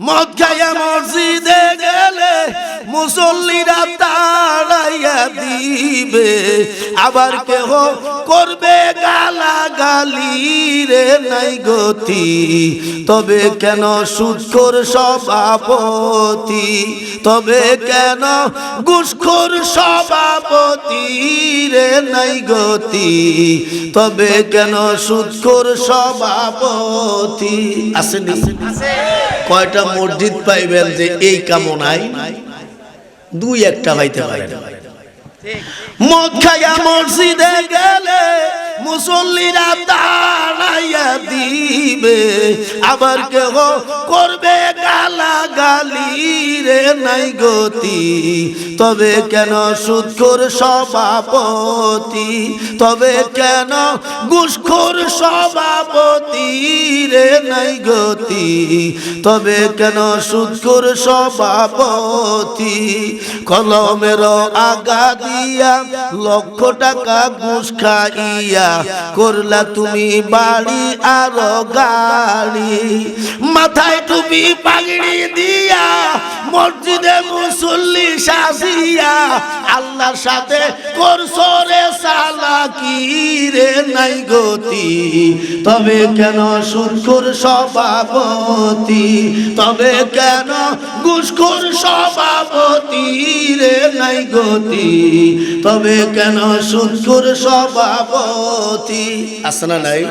মদ খাইয়া মসজিদে গেলে মুসল্লিরা তাড়াইয়া দিবে, আবার কেহ করবে গালাগালি রে নাই গতি। তবে কেন সুদখোর সভাপতি, তবে কেন ঘুষখোর সভাপতি রে নাই গতি, তবে কেন সুদখোর সভাপতি। আসেনি? কয়টা মসজিদ পাইবেন যে এই কামনায়? দুই একটা পাইতে পারেন। মদ খাইয়া মসজিদে গেলে মুসল্লিরা তাড়াইয়া দিবে, আবার কেহ করবে গালাগালি রে নাই গতি। তবে কেন সুদখোর সভাপতি, তবে কেন ঘুষখোর সভাপতি রে নাই গতি, তবে কেন সুদখোর সভাপতি। কলমের আগা দিয়া লক্ষ টাকা ঘুষ খাইয়া করলা তুমি বাড়ি আর গাড়ি, মাথায় টুপি পাগড়ি দিয়া মসজিদে মুসল্লি সাজিয়া আল্লাহর সাথে করছো রে চালাকি রে নাই গতি। তবে কেন সুদখোর সভাপতি, তবে কেন ঘুষখোর সভাপতি রে নাই গতি, তবে কেন সুদখোর সভাপতি। আছে না নাই?